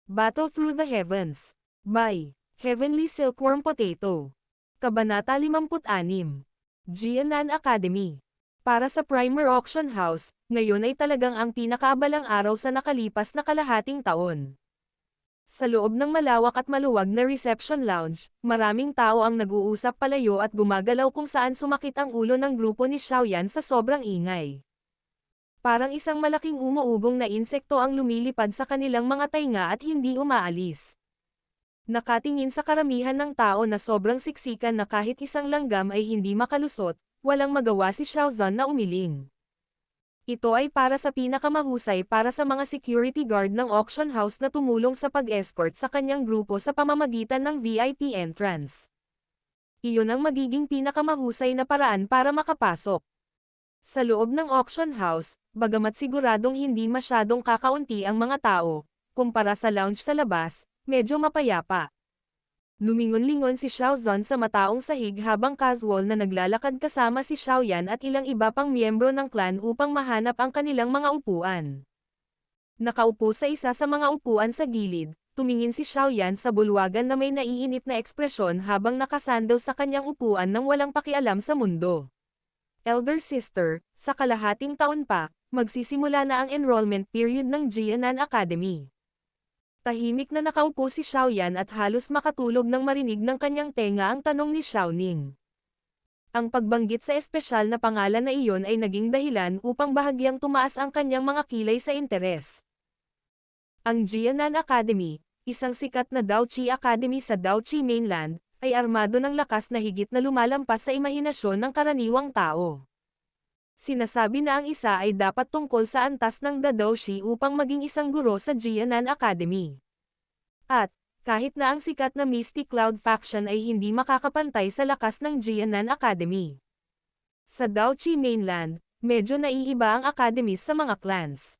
Battle Through the Heavens. By Heavenly Silkworm Potato. Kabanata 56. Jianan Academy. Para sa Primer Auction House, ngayon ay talagang ang pinakaabalang araw sa nakalipas na kalahating taon. Sa loob ng malawak at maluwag na reception lounge, maraming tao ang nag-uusap palayo at gumagalaw kung saan sumakit ang ulo ng grupo ni Xiaoyan sa sobrang ingay. Parang isang malaking umuugong na insekto ang lumilipad sa kanilang mga tainga at hindi umaalis. Nakatingin sa karamihan ng tao na sobrang siksikan na kahit isang langgam ay hindi makalusot, walang magawa si Xiaozan na umiling. Ito ay para sa pinakamahusay para sa mga security guard ng auction house na tumulong sa pag-escort sa kanyang grupo sa pamamagitan ng VIP entrance. Iyon ang magiging pinakamahusay na paraan para makapasok. Sa loob ng auction house, bagamat siguradong hindi masyadong kakaunti ang mga tao, kumpara sa lounge sa labas, medyo mapayapa. Lumingon-lingon si Xiaozan sa mataong sahig habang casual na naglalakad kasama si Xiaoyan at ilang iba pang miyembro ng clan upang mahanap ang kanilang mga upuan. Nakaupo sa isa sa mga upuan sa gilid, tumingin si Xiaoyan sa bulwagan na may naiinip na ekspresyon habang nakasandal sa kanyang upuan nang walang pakialam sa mundo. Elder sister, sa kalahating taon pa, magsisimula na ang enrollment period ng Jianan Academy. Tahimik na nakaupo si Xiaoyan at halos makatulog nang marinig ng kanyang tenga ang tanong ni Xiaoning. Ang pagbanggit sa espesyal na pangalan na iyon ay naging dahilan upang bahagyang tumaas ang kanyang mga kilay sa interes. Ang Jianan Academy, isang sikat na Daoqi Academy sa Daoqi Mainland, ay armado ng lakas na higit na lumalampas sa imahinasyon ng karaniwang tao. Sinasabi na ang isa ay dapat tungkol sa antas ng Daoqi upang maging isang guro sa Jianan Academy. At, kahit na ang sikat na Misty Cloud faction ay hindi makakapantay sa lakas ng Jianan Academy. Sa Daoqi Mainland, medyo naiiba ang academies sa mga clans.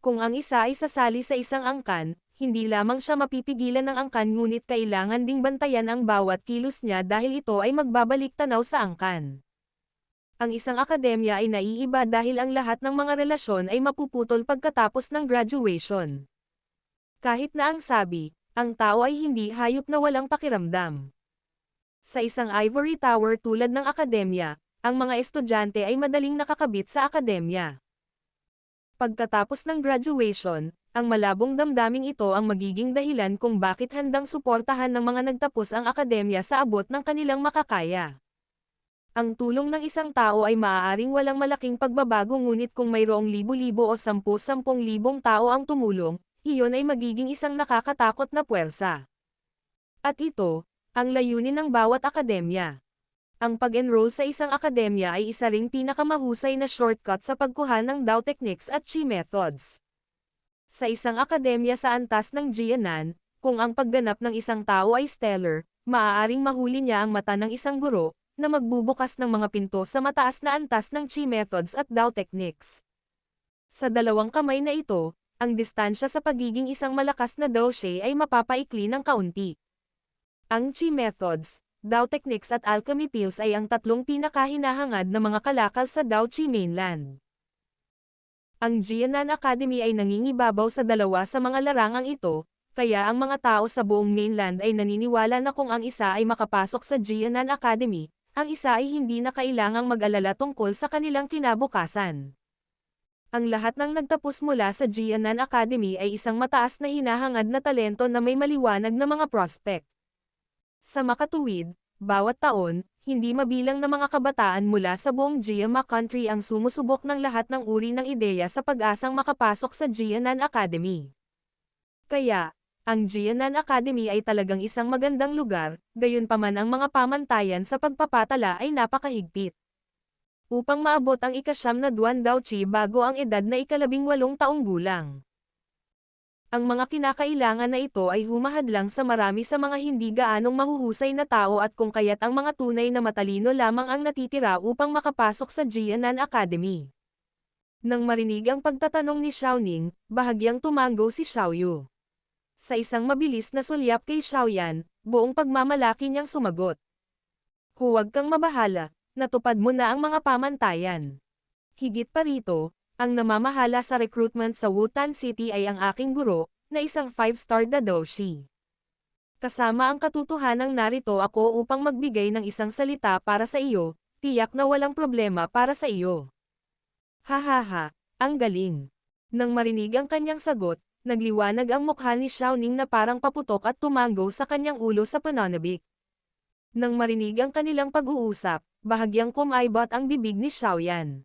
Kung ang isa ay sasali sa isang angkan, hindi lamang siya mapipigilan ng angkan ngunit kailangan ding bantayan ang bawat kilos niya dahil ito ay magbabalik tanaw sa angkan. Ang isang akademya ay naiiba dahil ang lahat ng mga relasyon ay mapuputol pagkatapos ng graduation. Kahit na ang sabi, ang tao ay hindi hayop na walang pakiramdam. Sa isang ivory tower tulad ng akademya, ang mga estudyante ay madaling nakakabit sa akademya. Pagkatapos ng graduation, ang malabong damdaming ito ang magiging dahilan kung bakit handang suportahan ng mga nagtapos ang akademya sa abot ng kanilang makakaya. Ang tulong ng isang tao ay maaaring walang malaking pagbabago ngunit kung mayroong libo-libo o 10,000 tao ang tumulong, iyon ay magiging isang nakakatakot na puwersa. At ito, ang layunin ng bawat akademya. Ang pag-enroll sa isang akademya ay isa ring pinakamahusay na shortcut sa pagkuha ng Dao techniques at Chi methods. Sa isang akademya sa antas ng Jianan, kung ang pagganap ng isang tao ay stellar, maaaring mahuli niya ang mata ng isang guro, na magbubukas ng mga pinto sa mataas na antas ng Chi methods at Dao techniques. Sa dalawang kamay na ito, ang distansya sa pagiging isang malakas na Daoshi ay mapapaikli ng kaunti. Ang Chi methods, Dao techniques at alchemy pills ay ang tatlong pinakahinahangad na mga kalakal sa Daoqi Mainland. Ang Jianan Academy ay nangingibabaw sa dalawa sa mga larangang ito, kaya ang mga tao sa buong mainland ay naniniwala na kung ang isa ay makapasok sa Jianan Academy, ang isa ay hindi na kailangang mag-alala tungkol sa kanilang kinabukasan. Ang lahat ng nagtapos mula sa Jianan Academy ay isang mataas na hinahangad na talento na may maliwanag na mga prospect. Sa makatuwid, bawat taon, hindi mabilang na mga kabataan mula sa buong Jiama country ang sumusubok ng lahat ng uri ng ideya sa pag-asang makapasok sa Jianan Academy. Kaya, ang Jianan Academy ay talagang isang magandang lugar, gayunpaman ang mga pamantayan sa pagpapatala ay napakahigpit. Upang maabot ang ika-9 na Duan Daoqi bago ang edad na 18 taong gulang. Ang mga kinakailangan na ito ay humahadlang sa marami sa mga hindi gaanong mahuhusay na tao at kung kaya't ang mga tunay na matalino lamang ang natitira upang makapasok sa Jianan Academy. Nang marinig ang pagtatanong ni Xiaoning, bahagyang tumango si Xiaoyu. Sa isang mabilis na sulyap kay Xiaoyan, buong pagmamalaki niyang sumagot. Huwag kang mabahala, natupad mo na ang mga pamantayan. Higit pa rito, ang namamahala sa recruitment sa Wutan City ay ang aking guro, na isang 5-star dadoshi. Kasama ang katotohanang narito ako upang magbigay ng isang salita para sa iyo, tiyak na walang problema para sa iyo. Hahaha, ang galing. Nang marinig ang kanyang sagot, nagliwanag ang mukha ni Xiaoning na parang paputok at tumango sa kanyang ulo sa pananabik. Nang marinig ang kanilang pag-uusap, bahagyang kumaibot ang bibig ni Xiaoyan.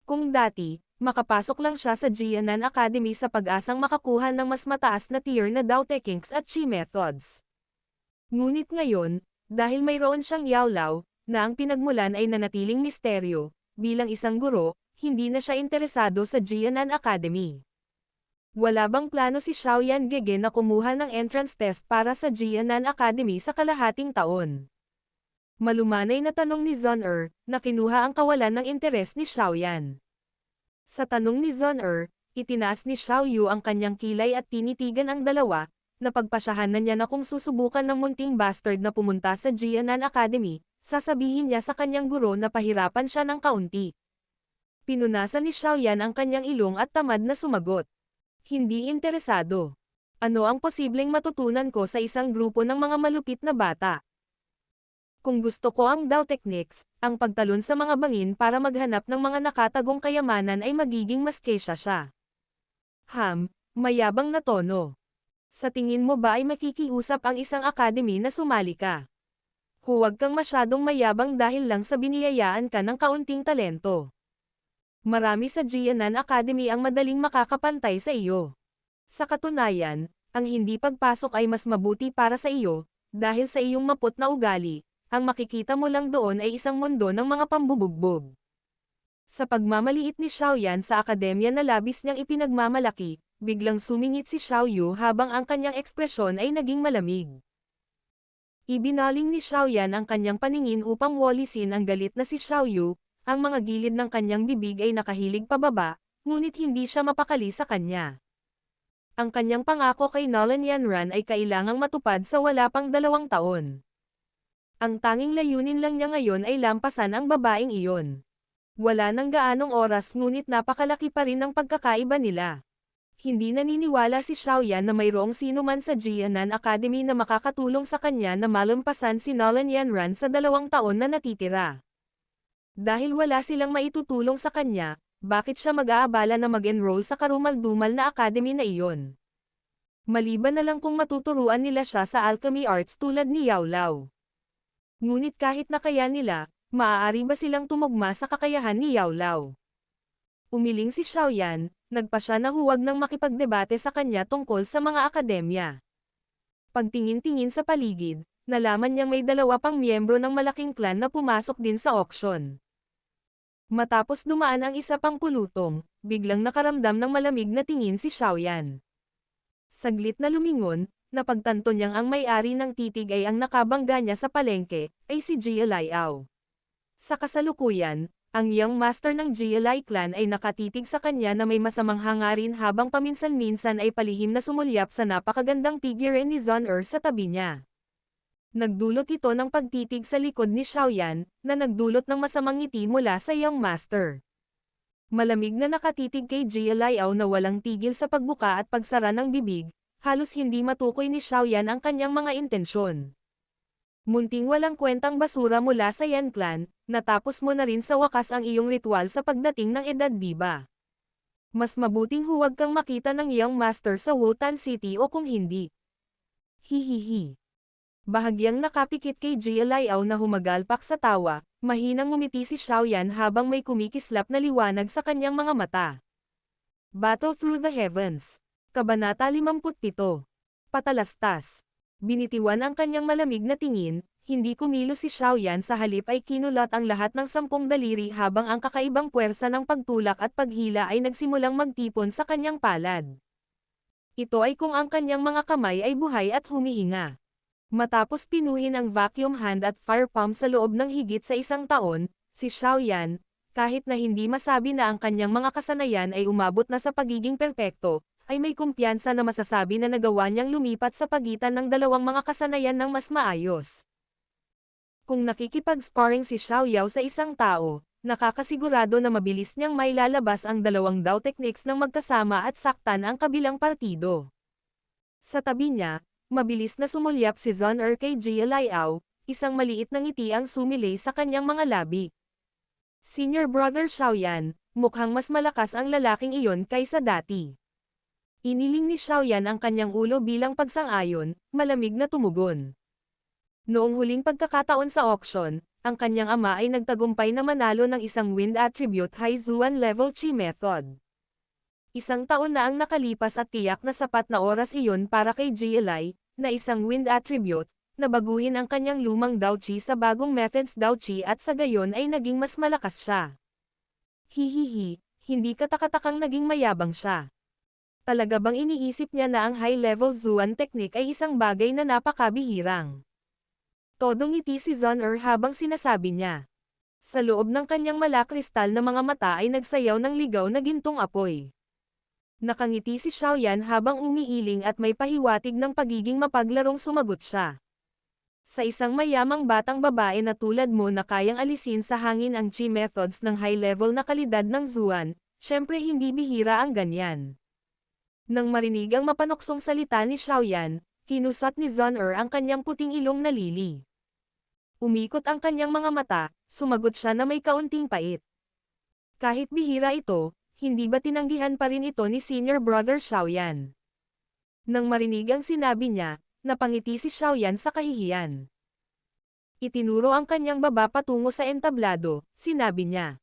Kung dati, makapasok lang siya sa Jianan Academy sa pag-asang makakuha ng mas mataas na tier na Dao Techniques at Chi Methods. Ngunit ngayon, dahil mayroon siyang Yaolao, na ang pinagmulan ay nanatiling misteryo, bilang isang guro, hindi na siya interesado sa Jianan Academy. Wala bang plano si Xiaoyan Gege na kumuha ng entrance test para sa Jianan Academy sa kalahating taon? Malumanay na tanong ni Zon na kinuha ang kawalan ng interes ni Xiaoyan. Sa tanong ni Zon itinaas ni Xiaoyu ang kanyang kilay at tinitigan ang dalawa, na pagpasyahan na niya na kung susubukan ng munting bastard na pumunta sa Jianan Academy, sasabihin niya sa kanyang guro na pahirapan siya ng kaunti. Pinunasan ni Xiaoyan ang kanyang ilong at tamad na sumagot. Hindi interesado. Ano ang posibleng matutunan ko sa isang grupo ng mga malupit na bata? Kung gusto ko ang Dao Techniques, ang pagtalon sa mga bangin para maghanap ng mga nakatagong kayamanan ay magiging mas kesya siya. Mayabang na tono. Sa tingin mo ba ay makikiusap ang isang academy na sumali ka? Huwag kang masyadong mayabang dahil lang sa biniyayaan ka ng kaunting talento. Marami sa Jianan Academy ang madaling makakapantay sa iyo. Sa katunayan, ang hindi pagpasok ay mas mabuti para sa iyo, dahil sa iyong maput na ugali, ang makikita mo lang doon ay isang mundo ng mga pambubugbog. Sa pagmamaliit ni Xiaoyan sa akademya na labis niyang ipinagmamalaki, biglang sumingit si Xiaoyu habang ang kanyang ekspresyon ay naging malamig. Ibinaling ni Xiaoyan ang kanyang paningin upang walisin ang galit na si Xiaoyu. Ang mga gilid ng kanyang bibig ay nakahilig pababa, ngunit hindi siya mapakali sa kanya. Ang kanyang pangako kay Nolan Yanran ay kailangang matupad sa wala pang 2 taon. Ang tanging layunin lang niya ngayon ay lampasan ang babaeng iyon. Wala nang gaanong oras ngunit napakalaki pa rin ang pagkakaiba nila. Hindi naniniwala si Xiaoyan na mayroong sino man sa Jianan Academy na makakatulong sa kanya na malampasan si Nolan Yanran sa 2 taon na natitira. Dahil wala silang maitutulong sa kanya, bakit siya mag-aabala na mag-enroll sa karumal-dumal na academy na iyon? Maliban na lang kung matuturuan nila siya sa alchemy arts tulad ni Yaolao. Ngunit kahit na kaya nila, maaari ba silang tumugma sa kakayahan ni Yaolao? Umiling si Xiaoyan, nagpa siya na huwag nang makipagdebate sa kanya tungkol sa mga akademya. Pagtingin-tingin sa paligid, nalaman niyang may 2 pang miyembro ng malaking clan na pumasok din sa auction. Matapos dumaan ang isa pang pulutong, biglang nakaramdam ng malamig na tingin si Xiaoyan. Saglit na lumingon, napagtanto niyang ang may-ari ng titig ay ang nakabangga niya sa palengke, ay si Jia Liao. Sa kasalukuyan, ang young master ng Jia Lai clan ay nakatitig sa kanya na may masamang hangarin habang paminsan-minsan ay palihim na sumulyap sa napakagandang figure ni Zon sa tabi niya. Nagdulot ito ng pagtitig sa likod ni Xiaoyan, na nagdulot ng masamang ngiti mula sa young master. Malamig na nakatitig kay Jia Liao na walang tigil sa pagbuka at pagsara ng bibig, halos hindi matukoy ni Xiaoyan ang kanyang mga intensyon. Munting walang kwentang basura mula sa Yan clan, natapos mo na rin sa wakas ang iyong ritual sa pagdating ng edad, diba? Mas mabuting huwag kang makita ng young master sa Wotan City o kung hindi. Hihihi. Bahagyang nakapikit kay Jia Liao na humagalpak sa tawa, mahinang ngumiti si Xiaoyan habang may kumikislap na liwanag sa kanyang mga mata. Battle Through the Heavens. Kabanata 57. Patalastas. Binitiwan ang kanyang malamig na tingin, hindi kumilos si Xiaoyan sa halip ay kinulat ang lahat ng 10 daliri habang ang kakaibang puwersa ng pagtulak at paghila ay nagsimulang magtipon sa kanyang palad. Ito ay kung ang kanyang mga kamay ay buhay at humihinga. Matapos pinuhin ang vacuum hand at fire palm sa loob ng higit sa 1 taon, si Xiaoyan, kahit na hindi masabi na ang kanyang mga kasanayan ay umabot na sa pagiging perpekto, ay may kumpiyansa na masasabi na nagawa niyang lumipat sa pagitan ng 2 mga kasanayan ng mas maayos. Kung nakikipag-sparring si Xiaoyao sa isang tao, nakakasigurado na mabilis niyang mailalabas ang dalawang daw techniques ng magkasama at saktan ang kabilang partido. Sa tabi niya, mabilis na sumulyap si Zon kay Jia Liao, isang maliit na ngiti ang sumilay sa kanyang mga labi. Senior brother Xiaoyan, mukhang mas malakas ang lalaking iyon kaysa dati. Iniling ni Xiaoyan ang kanyang ulo bilang pagsang-ayon, malamig na tumugon. Noong huling pagkakataon sa auction, ang kanyang ama ay nagtagumpay na manalo ng isang wind attribute high Zuan level Chi method. Isang taon na ang nakalipas at tiyak na sapat na oras iyon para kay GLI, na isang wind attribute, na baguhin ang kanyang lumang Dao Chi sa bagong methods Dao Chi at sa gayon ay naging mas malakas siya. Hihihi, hindi katakatakang naging mayabang siya. Talaga bang iniisip niya na ang high-level Zuan technique ay isang bagay na napakabihirang? Todong ngiti si Zon habang sinasabi niya. Sa loob ng kanyang malakristal na mga mata ay nagsayaw ng ligaw na gintong apoy. Nakangiti si Xiaoyan habang umiiling at may pahiwatig ng pagiging mapaglarong sumagot siya. Sa isang mayamang batang babae na tulad mo na kayang alisin sa hangin ang Chi methods ng high-level na kalidad ng Zuan, syempre hindi bihira ang ganyan. Nang marinig ang mapanoksong salita ni Xiaoyan, kinusat ni Zon ang kanyang puting ilong na lili. Umikot ang kanyang mga mata, sumagot siya na may kaunting pait. Kahit bihira ito, hindi ba tinanggihan pa rin ito ni senior brother Xiaoyan? Nang marinig ang sinabi niya, napangiti si Xiaoyan sa kahihiyan. Itinuro ang kanyang baba patungo sa entablado, sinabi niya.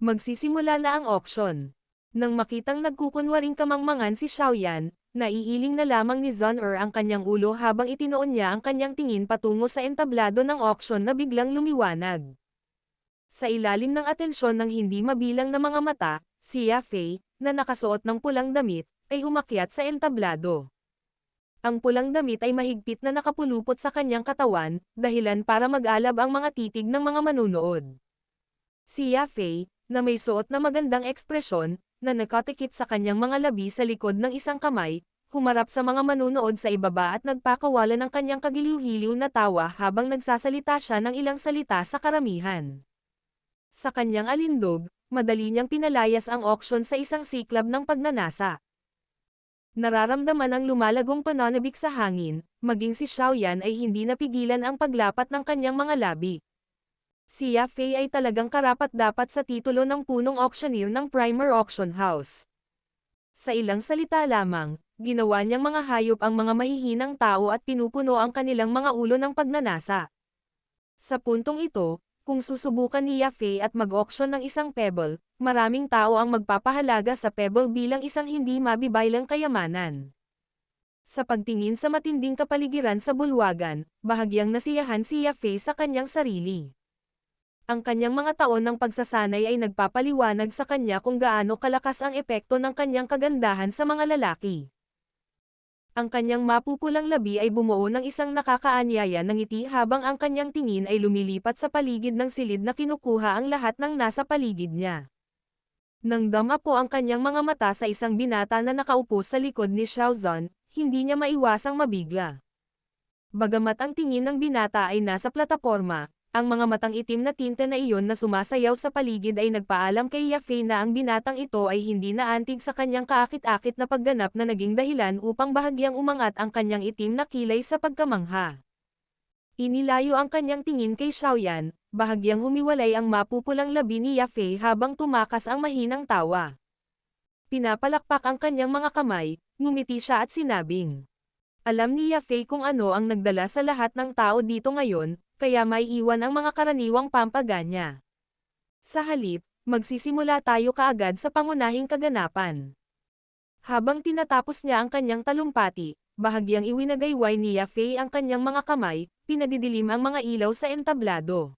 Magsisimula na ang auction. Nang makitang nagkukunwaring kamangmangan si Xiaoyan, naiiling na lamang ni Zon ang kanyang ulo habang itinoon niya ang kanyang tingin patungo sa entablado ng auction na biglang lumiwanag. Sa ilalim ng atensyon ng hindi mabilang na mga mata, si Yafei, na nakasuot ng pulang damit, ay umakyat sa entablado. Ang pulang damit ay mahigpit na nakapulupot sa kanyang katawan, dahilan para mag-alab ang mga titig ng mga manunood. Si Yafei, na may suot na magandang ekspresyon, na nakatikip sa kanyang mga labi sa likod ng isang kamay, humarap sa mga manunood sa ibaba at nagpakawala ng kanyang kagiliw-hiliw na tawa habang nagsasalita siya ng ilang salita sa karamihan. Sa kanyang alindog, madali niyang pinalayas ang auction sa isang siklab ng pagnanasa. Nararamdaman ang lumalagong pananabik sa hangin, maging si Xiaoyan ay hindi napigilan ang paglapat ng kanyang mga labi. Si Yafei ay talagang karapat-dapat sa titulo ng punong auctioneer ng Primer Auction House. Sa ilang salita lamang, ginawa niyang mga hayop ang mga mahihinang tao at pinupuno ang kanilang mga ulo ng pagnanasa. Sa puntong ito, kung susubukan ni Yafei at mag-auction ng isang pebble, maraming tao ang magpapahalaga sa pebble bilang isang hindi mabibaylang kayamanan. Sa pagtingin sa matinding kapaligiran sa bulwagan, bahagyang nasiyahan si Yafei sa kanyang sarili. Ang kanyang mga taon ng pagsasanay ay nagpapaliwanag sa kanya kung gaano kalakas ang epekto ng kanyang kagandahan sa mga lalaki. Ang kanyang mapupulang labi ay bumuo ng isang nakakaanyaya ng ngiti habang ang kanyang tingin ay lumilipat sa paligid ng silid na kinukuha ang lahat ng nasa paligid niya. Nang dama po ang kanyang mga mata sa isang binata na nakaupo sa likod ni Xiaozon, hindi niya maiwasang mabigla. Bagamat ang tingin ng binata ay nasa plataporma, ang mga matang itim na tinte na iyon na sumasayaw sa paligid ay nagpaalam kay Yafei na ang binatang ito ay hindi naantig sa kanyang kaakit-akit na pagganap na naging dahilan upang bahagyang umangat ang kanyang itim na kilay sa pagkamangha. Inilayo ang kanyang tingin kay Xiaoyan, bahagyang humiwalay ang mapupulang labi ni Yafei habang tumakas ang mahinang tawa. Pinapalakpak ang kanyang mga kamay, ngumiti siya at sinabing. Alam ni Yafei kung ano ang nagdala sa lahat ng tao dito ngayon, kaya may iwan ang mga karaniwang pampaganya. Sa halip, magsisimula tayo kaagad sa pangunahing kaganapan. Habang tinatapos niya ang kanyang talumpati, bahagyang iwinagayway ni Yafei ang kanyang mga kamay, pinadidilim ang mga ilaw sa entablado.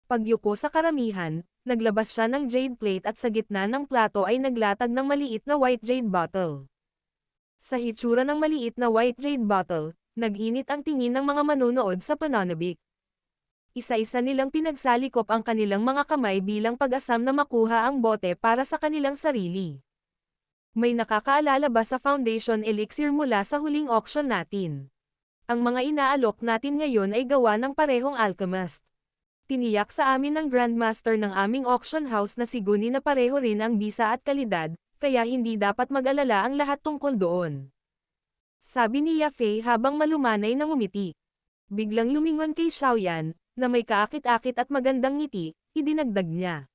Pagyuko sa karamihan, naglabas siya ng jade plate at sa gitna ng plato ay naglatag ng maliit na white jade bottle. Sa hitsura ng maliit na white jade bottle, nag-init ang tingin ng mga manunood sa pananabik. Isa-isa nilang pinagsalikop ang kanilang mga kamay bilang pag-asam na makuha ang bote para sa kanilang sarili. May nakakaalala ba sa Foundation Elixir mula sa huling auction natin? Ang mga inaalok natin ngayon ay gawa ng parehong alchemist. Tiniyak sa amin ng Grandmaster ng aming auction house na si Guni na pareho rin ang bisa at kalidad, kaya hindi dapat mag-alala ang lahat tungkol doon. Sabi ni Yafei habang malumanay ng umiti. Biglang lumingon kay Xiaoyan, na may kaakit-akit at magandang ngiti, idinagdag niya.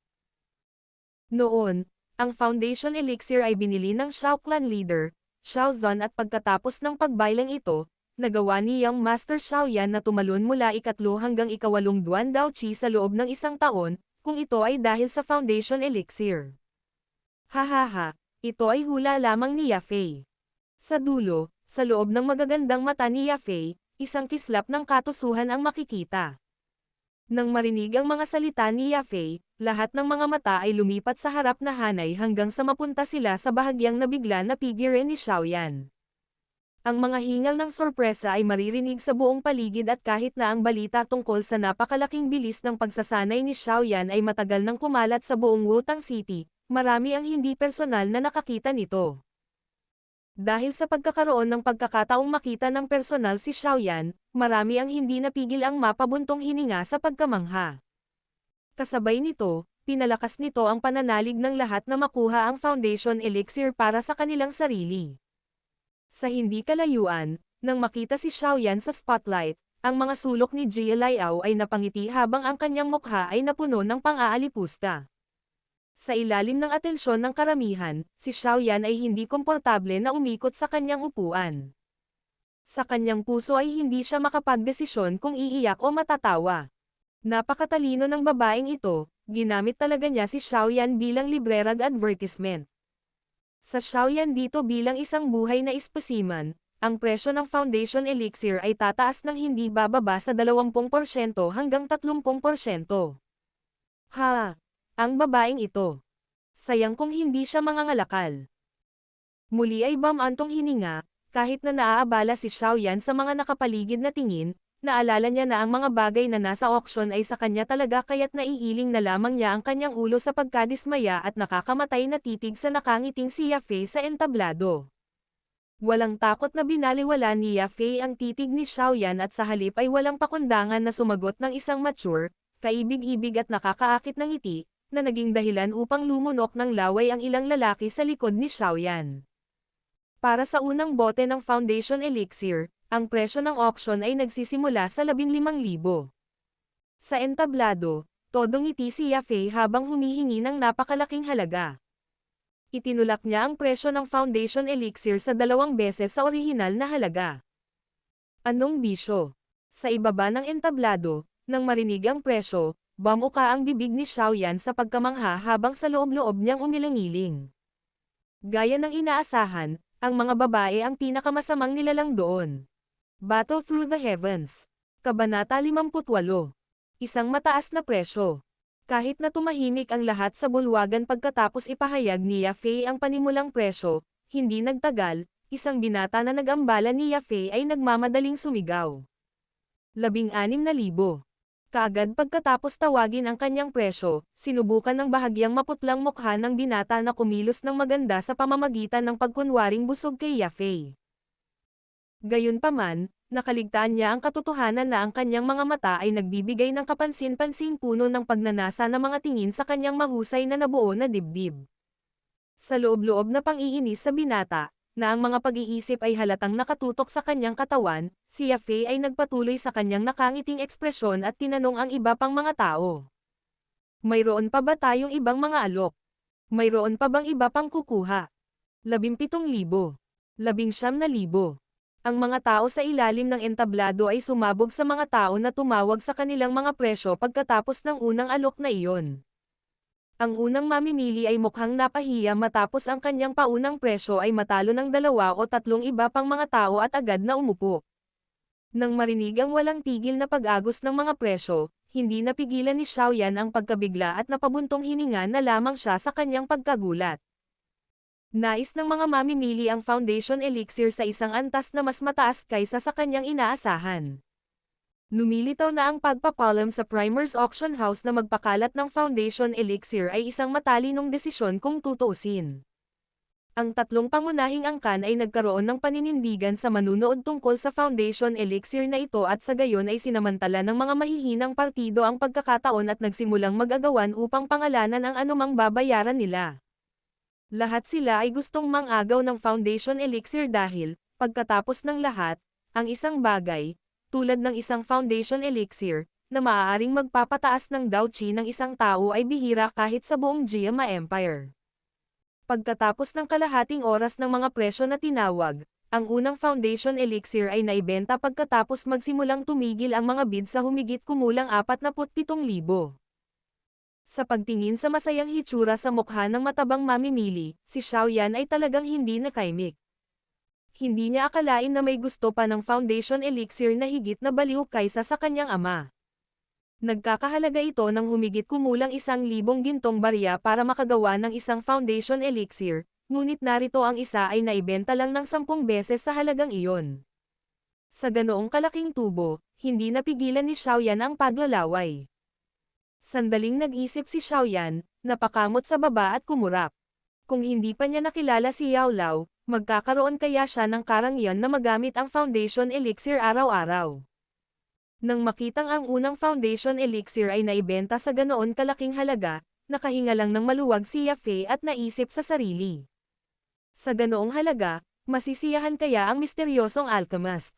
Noon, ang Foundation Elixir ay binili ng Xiao Clan leader, Xiao Zun at pagkatapos ng pagbaylang ito, nagawa ni Young Master Xiaoyan na tumalon mula ikatlo hanggang ikawalong Duan Dao Qi sa loob ng isang taon, kung ito ay dahil sa Foundation Elixir. Hahaha, ito ay hula lamang ni Yafei. Sa dulo, sa loob ng magagandang mata ni Yafei, isang kislap ng katusuhan ang makikita. Nang marinig ang mga salita ni Yafei, lahat ng mga mata ay lumipat sa harap na hanay hanggang sa mapunta sila sa bahagyang nabigla na pigiran ni Xiaoyan. Ang mga hingal ng sorpresa ay maririnig sa buong paligid at kahit na ang balita tungkol sa napakalaking bilis ng pagsasanay ni Xiaoyan ay matagal nang kumalat sa buong Wutang City, marami ang hindi personal na nakakita nito. Dahil sa pagkakaroon ng pagkakataong makita ng personal si Xiaoyan, marami ang hindi napigil ang mapabuntong hininga sa pagkamangha. Kasabay nito, pinalakas nito ang pananalig ng lahat na makuha ang Foundation Elixir para sa kanilang sarili. Sa hindi kalayuan, nang makita si Xiaoyan sa spotlight, ang mga sulok ni Jia Liao ay napangiti habang ang kanyang mukha ay napuno ng pang-aalipusta. Sa ilalim ng atensyon ng karamihan, si Xiaoyan ay hindi komportable na umikot sa kanyang upuan. Sa kanyang puso ay hindi siya makapagdesisyon kung iiyak o matatawa. Napakatalino ng babaeng ito, ginamit talaga niya si Xiaoyan bilang librerag advertisement. Sa Xiaoyan dito bilang isang buhay na espesimen, ang presyo ng Foundation Elixir ay tataas ng hindi bababa sa 20% hanggang 30%. Ha! Ang babaeng ito. Sayang kung hindi siya mangangalakal. Muli ay bamantong hininga, kahit na naaabala si Xiaoyan sa mga nakapaligid na tingin, naalala niya na ang mga bagay na nasa auction ay sa kanya talaga kaya't naiiling na lamang niya ang kanyang ulo sa pagkadismaya at nakakamatay na titig sa nakangiting si Yafei sa entablado. Walang takot na binaliwala ni Yafei ang titig ni Xiaoyan at sa halip ay walang pakundangan na sumagot ng isang mature, kaibig-ibig at nakakaakit na ngiti, na naging dahilan upang lumunok ng laway ang ilang lalaki sa likod ni Xiaoyan. Para sa unang bote ng Foundation Elixir, ang presyo ng auction ay nagsisimula sa 15,000. Sa entablado, todong ngiti si Yafei habang humihingi ng napakalaking halaga. Itinulak niya ang presyo ng Foundation Elixir sa 2 beses sa orihinal na halaga. Anong bisyo? Sa ibaba ng entablado, nang marinig ang presyo, bamuka ang bibig ni Xiaoyan sa pagkamangha habang sa loob-loob niyang umiling-iling. Gaya ng inaasahan, ang mga babae ang pinakamasamang nilalang doon. Battle Through the Heavens. Kabanata 58. Isang mataas na presyo. Kahit na tumahimik ang lahat sa bulwagan pagkatapos ipahayag ni Yafei ang panimulang presyo, hindi nagtagal, isang binata na nag-ambala ni Yafei ay nagmamadaling sumigaw. 16,000. Kaagad pagkatapos tawagin ang kanyang presyo, sinubukan ng bahagyang maputlang mukha ng binata na kumilos ng maganda sa pamamagitan ng pagkunwaring busog kay Yafei. Gayunpaman, nakaligtaan niya ang katotohanan na ang kanyang mga mata ay nagbibigay ng kapansin-pansing puno ng pagnanasa ng mga tingin sa kanyang mahusay na nabuo na dibdib. Sa loob-loob na pang-iinis sa binata, na ang mga pag-iisip ay halatang nakatutok sa kanyang katawan, si Yafei ay nagpatuloy sa kanyang nakangiting ekspresyon at tinanong ang iba pang mga tao. Mayroon pa ba tayong ibang mga alok? Mayroon pa bang iba pang kukuha? 17,000. 19,000. Ang mga tao sa ilalim ng entablado ay sumabog sa mga tao na tumawag sa kanilang mga presyo pagkatapos ng unang alok na iyon. Ang unang mamimili ay mukhang napahiya matapos ang kanyang paunang presyo ay matalo ng 2 o 3 iba pang mga tao at agad na umupo. Nang marinig ang walang tigil na pag-agos ng mga presyo, hindi napigilan ni Xiaoyan ang pagkabigla at napabuntong hininga na lamang siya sa kanyang pagkagulat. Nais ng mga mamimili ang Foundation Elixir sa isang antas na mas mataas kaysa sa kanyang inaasahan. Lumilitaw na ang pagpapalam sa Primer's Auction House na magpakalat ng Foundation Elixir ay isang matalinong desisyon kung tutuusin. Ang tatlong pangunahing angkan ay nagkaroon ng paninindigan sa manunood tungkol sa Foundation Elixir na ito at sa gayon ay sinamantala ng mga mahihinang partido ang pagkakataon at nagsimulang mag-agawan upang pangalanan ang anumang babayaran nila. Lahat sila ay gustong mangagaw ng Foundation Elixir dahil, pagkatapos ng lahat, ang isang bagay, tulad ng isang Foundation Elixir, na maaaring magpapataas ng Dao Qi ng isang tao ay bihira kahit sa buong Jiama Empire. Pagkatapos ng kalahating oras ng mga presyo na tinawag, ang unang Foundation Elixir ay naibenta pagkatapos magsimulang tumigil ang mga bid sa humigit kumulang 47,000. Sa pagtingin sa masayang hitsura sa mukha ng matabang mamimili, si Xiaoyan ay talagang hindi nakaimik. Hindi niya akalain na may gusto pa ng Foundation Elixir na higit na baliw kaysa sa kanyang ama. Nagkakahalaga ito ng humigit kumulang 1,000 gintong barya para makagawa ng isang Foundation Elixir, ngunit narito ang isa ay naibenta lang ng 10 beses sa halagang iyon. Sa ganoong kalaking tubo, hindi napigilan ni Xiaoyan ang paglalaway. Sandaling nag-isip si Xiaoyan, napakamot sa baba at kumurap. Kung hindi pa niya nakilala si Yao Lao, magkakaroon kaya siya ng karangyaan na magamit ang Foundation Elixir araw-araw. Nang makitang ang unang Foundation Elixir ay naibenta sa ganoon kalaking halaga, nakahinga lang ng maluwag si Yafei at naisip sa sarili. Sa ganoong halaga, masisiyahan kaya ang misteryosong alchemist.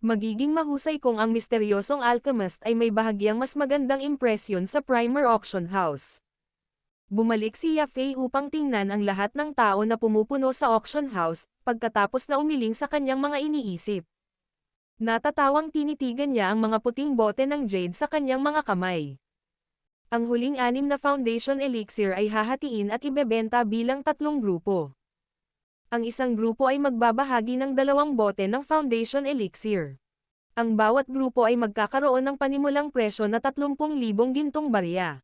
Magiging mahusay kung ang misteryosong alchemist ay may bahagyang mas magandang impresyon sa primer auction house. Bumalik si Yafei upang tingnan ang lahat ng tao na pumupuno sa auction house, pagkatapos na umiling sa kanyang mga iniisip. Natatawang tinitigan niya ang mga puting bote ng jade sa kanyang mga kamay. Ang huling 6 na Foundation Elixir ay hahatiin at ibebenta bilang 3 grupo. Ang isang grupo ay magbabahagi ng 2 bote ng Foundation Elixir. Ang bawat grupo ay magkakaroon ng panimulang presyo na 30,000 gintong barya.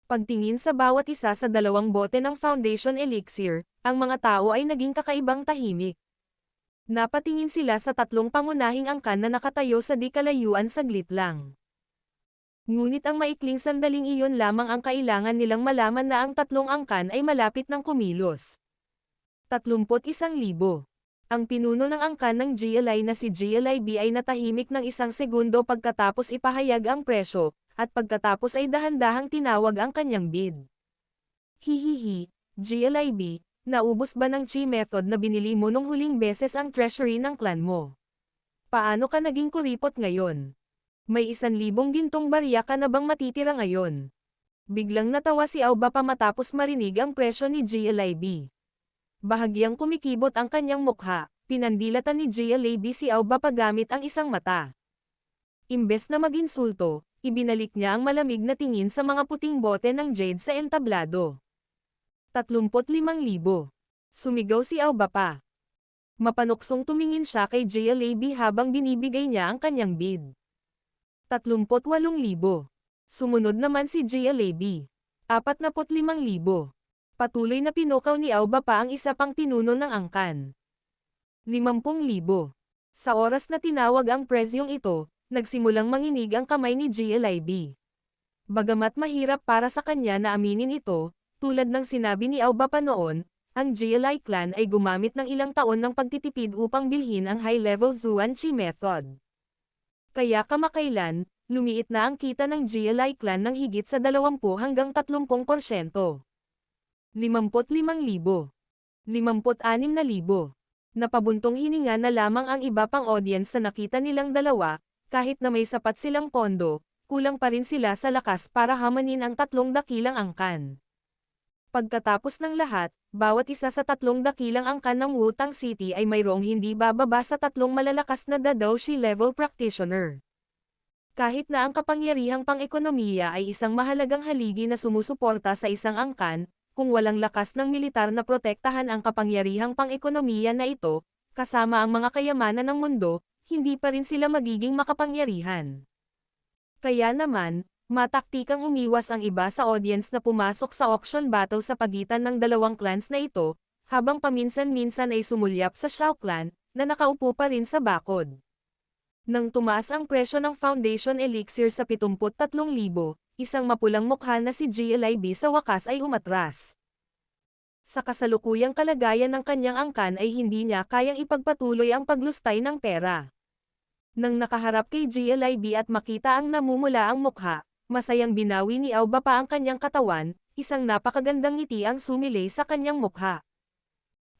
Pagtingin sa bawat isa sa 2 bote ng Foundation Elixir, ang mga tao ay naging kakaibang tahimik. Napatingin sila sa 3 pangunahing angkan na nakatayo sa di kalayuan saglit lang. Ngunit ang maikling sandaling iyon lamang ang kailangan nilang malaman na ang 3 angkan ay malapit ng kumilos. 31,000. Ang pinuno ng angkan ng GLI na si GLI B ay natahimik ng 1 segundo pagkatapos ipahayag ang presyo, at pagkatapos ay dahan-dahang tinawag ang kanyang bid. Hihihi, GLI B. Naubos ba ng Chi method na binili mo nung huling beses ang treasury ng clan mo? Paano ka naging kuripot ngayon? May 1,000 gintong barya ka na bang matitira ngayon? Biglang natawa si Aobapa matapos marinig ang presyo ni GLIB. Bahagyang kumikibot ang kanyang mukha, pinandilatan ni GLIB si Aobapa gamit ang isang mata. Imbes na mag-insulto, ibinalik niya ang malamig na tingin sa mga puting bote ng jade sa entablado. 35,000. Sumigaw si Aobapa. Mapanuksong tumingin siya kay GLAB habang binibigay niya ang kanyang bid. 38,000. Sumunod naman si GLAB. 45,000. Patuloy na pinukaw ni Aobapa ang isa pang pinuno ng angkan. 50,000. Sa oras na tinawag ang presyong ito, nagsimulang manginig ang kamay ni GLIB. Bagamat mahirap para sa kanya na aminin ito, tulad ng sinabi ni Aobapa noon, ang GLI clan ay gumamit ng ilang taon ng pagtitipid upang bilhin ang high-level Zuan Chi method. Kaya kamakailan, lumiit na ang kita ng GLI clan ng higit sa 20 hanggang 30%. 55,000. 56,000. Napabuntong hininga na lamang ang iba pang audience sa nakita nilang dalawa, kahit na may sapat silang pondo, kulang pa rin sila sa lakas para hamanin ang 3 dakilang angkan. Pagkatapos ng lahat, bawat isa sa 3 dakilang angkan ng Wutang City ay mayroong hindi bababa sa 3 malalakas na Dadoshi level practitioner. Kahit na ang kapangyarihang pang-ekonomiya ay isang mahalagang haligi na sumusuporta sa isang angkan, kung walang lakas ng militar na protektahan ang kapangyarihang pang-ekonomiya na ito, kasama ang mga kayamanan ng mundo, hindi pa rin sila magiging makapangyarihan. Kaya naman, mataktikang umiwas ang iba sa audience na pumasok sa auction battle sa pagitan ng 2 clans na ito, habang paminsan-minsan ay sumulyap sa Xiao clan, na nakaupo pa rin sa bakod. Nang tumaas ang presyo ng Foundation Elixir sa 73,000, isang mapulang mukha na si GLIB sa wakas ay umatras. Sa kasalukuyang kalagayan ng kanyang angkan ay hindi niya kayang ipagpatuloy ang paglustay ng pera. Nang nakaharap kay GLIB at makita ang namumula ang mukha, masayang binawi ni Aoba pa ang kanyang katawan, isang napakagandang ngiti ang sumilay sa kanyang mukha.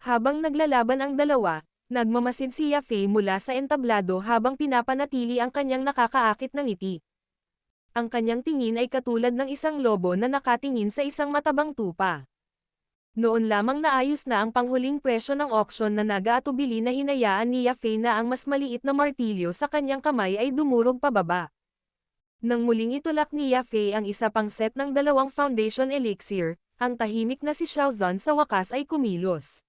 Habang naglalaban ang dalawa, nagmamasid si Yafei mula sa entablado habang pinapanatili ang kanyang nakakaakit na ngiti. Ang kanyang tingin ay katulad ng isang lobo na nakatingin sa isang matabang tupa. Noon lamang naayos na ang panghuling presyo ng auction na nag-aatubili na hinayaan ni Yafei na ang mas maliit na martilyo sa kanyang kamay ay dumurog pababa. Nang muling itulak ni Yafei ang isa pang set ng dalawang foundation elixir, ang tahimik na si Xiaozan sa wakas ay kumilos.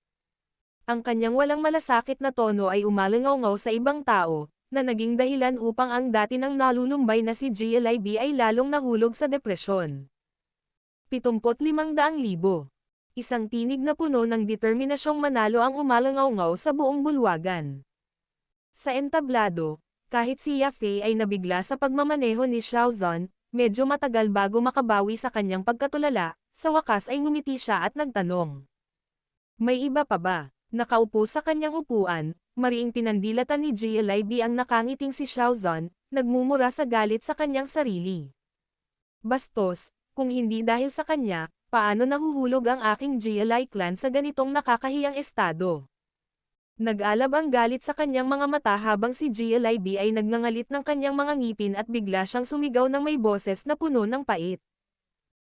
Ang kanyang walang malasakit na tono ay umalangaw sa ibang tao, na naging dahilan upang ang dati nang nalulumbay na si GLIB ay lalong nahulog sa depresyon. 75,000. Isang tinig na puno ng determinasyong manalo ang umalangaw sa buong bulwagan. Sa entablado, kahit si Yafei ay nabigla sa pagmamaneho ni Xiaozan, medyo matagal bago makabawi sa kanyang pagkatulala, sa wakas ay ngumiti siya at nagtanong. May iba pa ba? Nakaupo sa kanyang upuan, mariing pinandilatan ni GLIB ang nakangiting si Xiaozan, nagmumura sa galit sa kanyang sarili. Bastos, kung hindi dahil sa kanya, paano nahuhulog ang aking GLI clan sa ganitong nakakahiyang estado? Nag-alab ang galit sa kanyang mga mata habang si GLIB ay nagngangalit ng kanyang mga ngipin at bigla siyang sumigaw ng may boses na puno ng pait.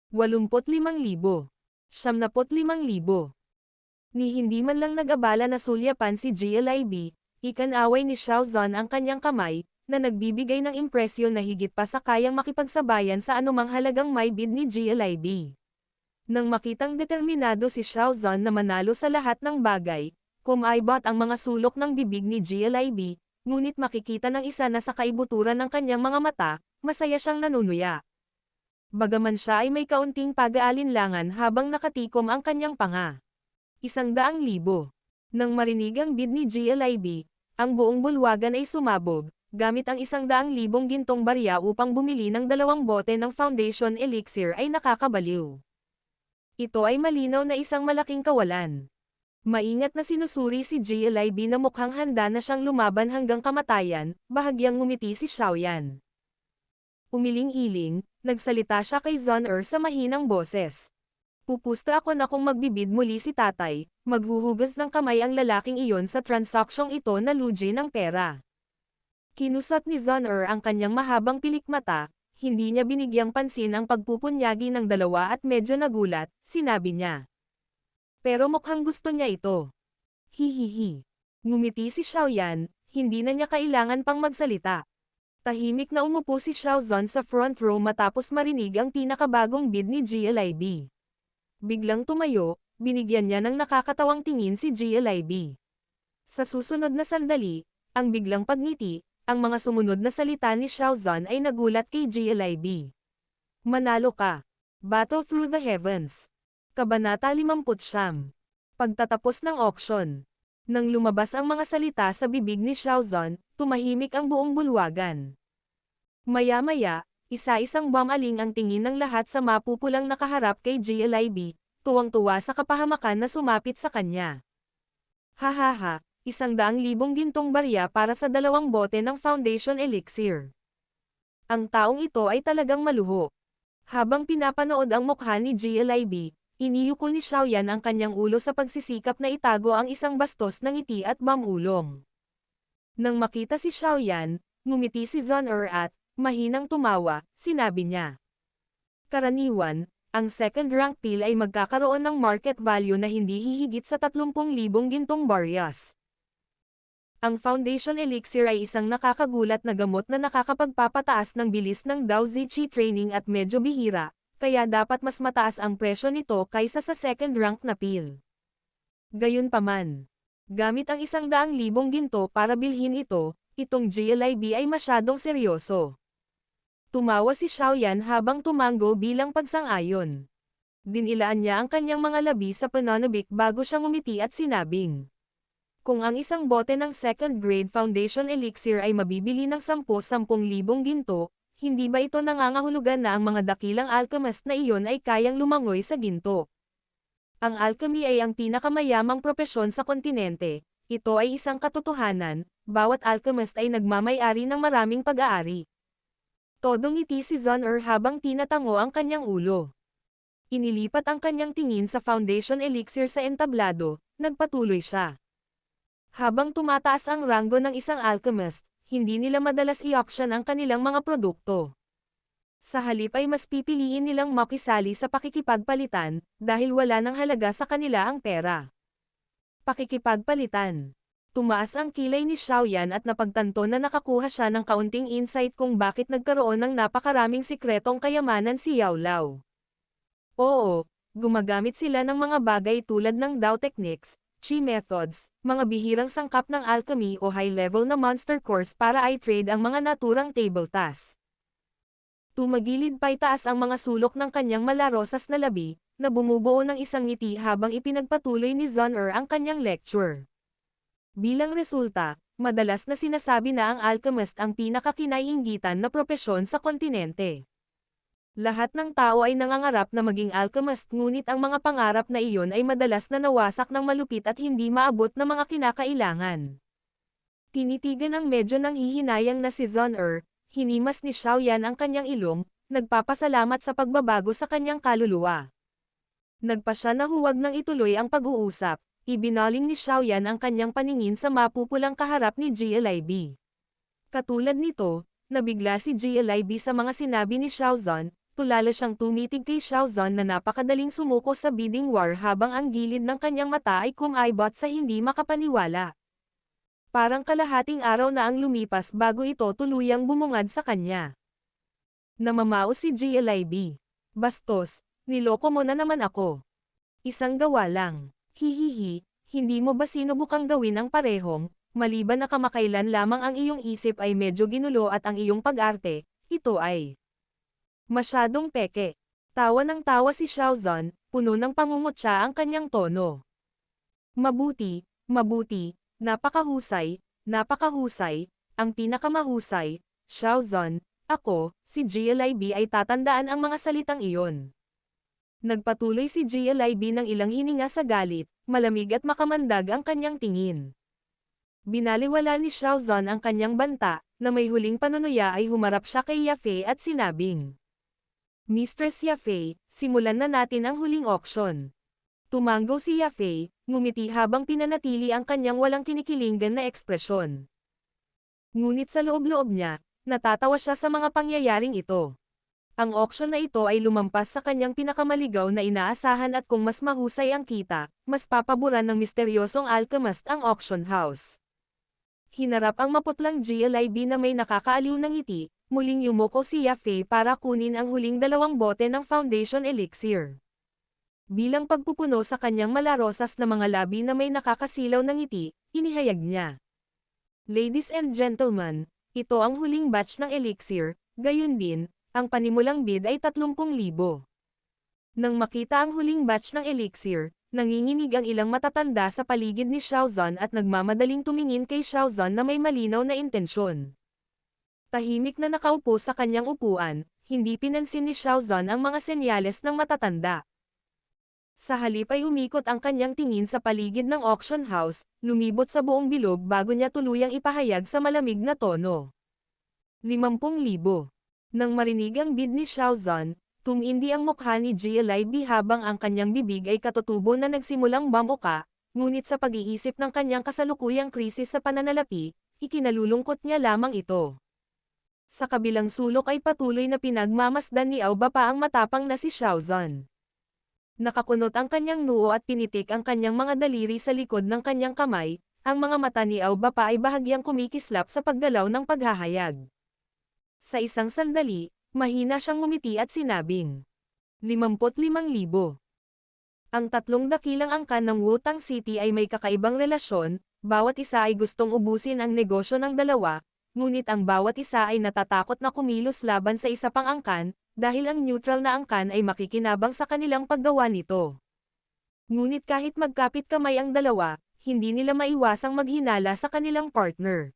85,000. 75,000. Ni hindi man lang nag-abala na sulyapan si GLIB, ikanaway ni Xiaozan ang kanyang kamay, na nagbibigay ng impresyon na higit pa sa kayang makipagsabayan sa anumang halagang may bid ni GLIB. Nang makitang determinado si Xiaozan na manalo sa lahat ng bagay, kumaibot ang mga sulok ng bibig ni GLIB, ngunit makikita ng isa na sa kaibuturan ng kanyang mga mata, masaya siyang nanunuya. Bagaman siya ay may kaunting pag-aalinlangan habang nakatikom ang kanyang panga. 100,000. Nang marinig ang bid ni GLIB, ang buong bulwagan ay sumabog, gamit ang 100,000 gintong barya upang bumili ng 2 bote ng foundation elixir ay nakakabaliw. Ito ay malinaw na isang malaking kawalan. Maingat na sinusuri si GLIB na mukhang handa na siyang lumaban hanggang kamatayan, bahagyang ngumiti si Xiaoyan. Umiling-iling, nagsalita siya kay Zun sa mahinang boses. Pupusta ako na kung magbibid muli si tatay, maghuhugas ng kamay ang lalaking iyon sa transaksyong ito na lugi ng pera. Kinusat ni Zun ang kanyang mahabang pilikmata, hindi niya binigyang pansin ang pagpupunyagi ng dalawa at medyo nagulat, sinabi niya. Pero mukhang gusto niya ito. Hihihi. Ngumiti si Xiaoyan, hindi na niya kailangan pang magsalita. Tahimik na umupo si Xiaozan sa front row matapos marinig ang pinakabagong bid ni GLIB. Biglang tumayo, binigyan niya ng nakakatawang tingin si GLIB. Sa susunod na sandali, ang biglang pagngiti, ang mga sumunod na salita ni Xiaozan ay nagulat kay GLIB. Manalo ka. Battle through the heavens. Kabanata 50. Pagtatapos ng auction. Nang lumabas ang mga salita sa bibig ni Xiaozan, tumahimik ang buong bulwagan. Maya-maya, isa-isang bumaling ang tingin ng lahat sa mapupulang nakaharap kay GLIB, tuwang-tuwa sa kapahamakan na sumapit sa kanya. Hahaha, 100,000 gintong barya para sa 2 bote ng foundation elixir. Ang taong ito ay talagang maluho. Habang pinapanood ang mukha ni GLIB, iniyuko ni Xiaoyan ang kanyang ulo sa pagsisikap na itago ang isang bastos ng ngiti at mamulong. Nang makita si Xiaoyan, ngumiti si Zun at, mahinang tumawa, sinabi niya. Karaniwan, ang second rank pill ay magkakaroon ng market value na hindi hihigit sa 30,000 gintong baryas. Ang foundation elixir ay isang nakakagulat na gamot na nakakapagpapataas ng bilis ng Dao Ziqi training at medyo bihira, kaya dapat mas mataas ang presyo nito kaysa sa second rank na pill. Gayunpaman, gamit ang 100,000 ginto para bilhin ito, itong GLIB ay masyadong seryoso. Tumawa si Xiaoyan habang tumanggo bilang pagsang-ayon. Dinilaan niya ang kanyang mga labi sa pananabik bago siya ngumiti at sinabing. Kung ang isang bote ng second grade foundation elixir ay mabibili ng 10,000 ginto, hindi ba ito nangangahulugan na ang mga dakilang alchemist na iyon ay kayang lumangoy sa ginto? Ang alchemy ay ang pinakamayamang propesyon sa kontinente. Ito ay isang katotohanan, bawat alchemist ay nagmamay-ari ng maraming pag-aari. Todong ngiti si Zon habang tinatango ang kanyang ulo. Inilipat ang kanyang tingin sa foundation elixir sa entablado, nagpatuloy siya. Habang tumataas ang ranggo ng isang alchemist, hindi nila madalas i-auction ang kanilang mga produkto. Sa halip ay mas pipiliin nilang makisali sa pakikipagpalitan, dahil wala ng halaga sa kanila ang pera. Pakikipagpalitan. Tumaas ang kilay ni Xiaoyan at napagtanto na nakakuha siya ng kaunting insight kung bakit nagkaroon ng napakaraming sikretong kayamanan si Yao Lao. Oo, gumagamit sila ng mga bagay tulad ng Dao techniques, Chi methods, mga bihirang sangkap ng alchemy o high-level na monster course para i-trade ang mga naturang table tasks. Tumagilid pa itaas ang mga sulok ng kanyang malarosas na labi, na bumubuo ng isang ngiti habang ipinagpatuloy ni Zon ang kanyang lecture. Bilang resulta, madalas na sinasabi na ang alchemist ang pinakakinaiinggitan na propesyon sa kontinente. Lahat ng tao ay nangangarap na maging alchemist ngunit ang mga pangarap na iyon ay madalas na nawasak ng malupit at hindi maabot na mga kinakailangan. Tinitigan ang medyo nanghihinayang na si Zon hinimas ni Xiaoyan ang kanyang ilong, nagpapasalamat sa pagbabago sa kanyang kaluluwa. Nagpa siya na huwag nang ituloy ang pag-uusap, ibinaling ni Xiaoyan ang kanyang paningin sa mapupulang kaharap ni GLIB. Katulad nito, nabigla si GLIB sa mga sinabi ni Xiaozon, tulala siyang tumitig kay Xiaozon na napakadaling sumuko sa bidding war habang ang gilid ng kanyang mata ay kumaibot sa hindi makapaniwala. Parang kalahating araw na ang lumipas bago ito tuluyang bumungad sa kanya. Namamao si GLIB. Bastos, niloko mo na naman ako. Isang gawa lang. Hihihi, hindi mo ba sinubukang gawin ang parehong, maliban na kamakailan lamang ang iyong isip ay medyo ginulo at ang iyong pag-arte, ito ay masyadong peke. Tawa ng tawa si Xiaozon, puno ng pangungutya ang kanyang tono. Mabuti, mabuti. Napakahusay, napakahusay, ang pinakamahusay, Xiaozon, ako, si GLIB ay tatandaan ang mga salitang iyon. Nagpatuloy si GLIB ng ilang hininga sa galit, malamig at makamandag ang kanyang tingin. Binaliwala ni Xiaozon ang kanyang banta, na may huling panunuya ay humarap siya kay Yafei at sinabing, Mistress Yafei, simulan na natin ang huling auction. Tumango si Yafei, ngumiti habang pinanatili ang kanyang walang kinikilingan na ekspresyon. Ngunit sa loob-loob niya, natatawa siya sa mga pangyayaring ito. Ang auction na ito ay lumampas sa kanyang pinakamaligaw na inaasahan at kung mas mahusay ang kita, mas papaboran ng misteryosong alchemist ang auction house. Hinarap ang maputlang GLIB na may nakakaaliw ng ngiti, muling yumuko si Yafei para kunin ang huling 2 bote ng foundation elixir. Bilang pagpupuno sa kanyang malarosas na mga labi na may nakakasilaw ng ngiti, inihayag niya. Ladies and gentlemen, ito ang huling batch ng elixir, gayon din, ang panimulang bid ay 30,000. Nang makita ang huling batch ng elixir, nanginginig ang ilang matatanda sa paligid ni Xiaozon at nagmamadaling tumingin kay Xiaozon na may malinaw na intensyon. Tahimik na nakaupo sa kanyang upuan, hindi pinansin ni Xiaozon ang mga senyales ng matatanda. Sa halip ay umikot ang kanyang tingin sa paligid ng auction house, lumibot sa buong bilog bago niya tuluyang ipahayag sa malamig na tono. 50,000. Nang marinig ang bid ni Xiaozon, tumindi ang mukha ni GLIB habang ang kanyang bibig ay katutubo na nagsimulang bamuka, ngunit sa pag-iisip ng kanyang kasalukuyang krisis sa pananalapi, ikinalulungkot niya lamang ito. Sa kabilang sulok ay patuloy na pinagmamasdan ni Aoba pa ang matapang na si Xiaozon. Nakakunot ang kanyang noo at pinitik ang kanyang mga daliri sa likod ng kanyang kamay, ang mga mata ni Aoba pa ay bahagyang kumikislap sa paggalaw ng paghahayag. Sa isang sandali, mahina siyang ngumiti at sinabing, 55,000. Ang 3 dakilang angkan ng Wutang City ay may kakaibang relasyon, bawat isa ay gustong ubusin ang negosyo ng dalawa, ngunit ang bawat isa ay natatakot na kumilos laban sa isa pang angkan, dahil ang neutral na angkan ay makikinabang sa kanilang paggawa nito. Ngunit kahit magkapit kamay ang dalawa, hindi nila maiwasang maghinala sa kanilang partner.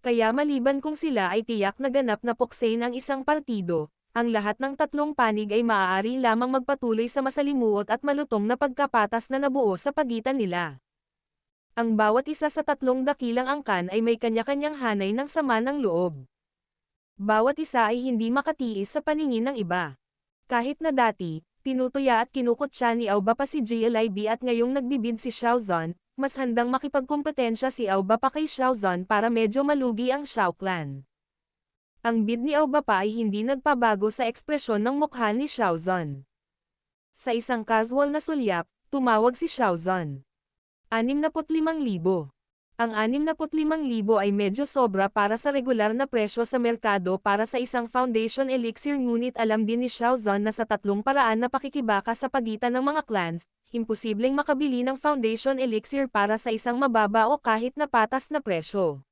Kaya maliban kung sila ay tiyak na ganap na puksain ang isang partido, Ang lahat ng tatlong panig ay maaari lamang magpatuloy sa masalimuot at malutong na pagkapatas na nabuo sa pagitan nila. Ang bawat isa sa tatlong dakilang angkan ay may kanya-kanyang hanay ng sama ng loob. Bawat isa ay hindi makatiis sa paningin ng iba. Kahit na dati, tinutuya at kinukutya ni Aoba pa si GLIB at ngayong nagbibid si Xiaozan, mas handang makipagkompetensya si Aoba pa kay Xiaozan para medyo malugi ang Xiao Clan. Ang bid ni Aoba pa ay hindi nagpabago sa ekspresyon ng mukha ni Xiaozan. Sa isang casual na sulyap, tumawag si Xiaozan. 65,000. Ang 65,000 ay medyo sobra para sa regular na presyo sa merkado para sa isang foundation elixir, ngunit alam din ni Xiaozan na sa tatlong paraan na pakikibaka sa pagitan ng mga clans, imposibleng makabili ng foundation elixir para sa isang mababa o kahit na patas na presyo.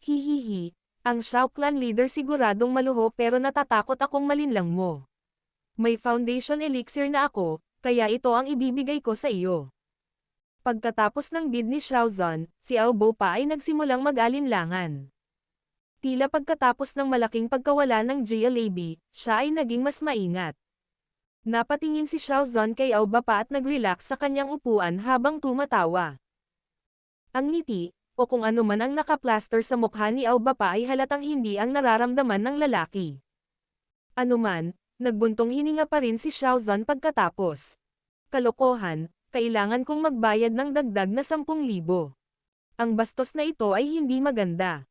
Hihihi, ang Xiao Clan leader siguradong maluho pero natatakot akong malinlang mo. May foundation elixir na ako, kaya ito ang ibibigay ko sa iyo. Pagkatapos ng bid ni Xiaozan, si Aoba pa ay nagsimulang mag-alinlangan. Tila pagkatapos ng malaking pagkawala ng GLAB, siya ay naging mas maingat. Napatingin si Xiaozan kay Aoba pa at nag-relax sa kanyang upuan habang tumatawa. Ang ngiti, o kung ano man ang nakaplaster sa mukha ni Aoba pa ay halatang hindi ang nararamdaman ng lalaki. Anuman, nagbuntong hininga pa rin si Xiaozan pagkatapos. Kalokohan, kailangan kong magbayad ng dagdag na 10,000. Ang bastos na ito ay hindi maganda.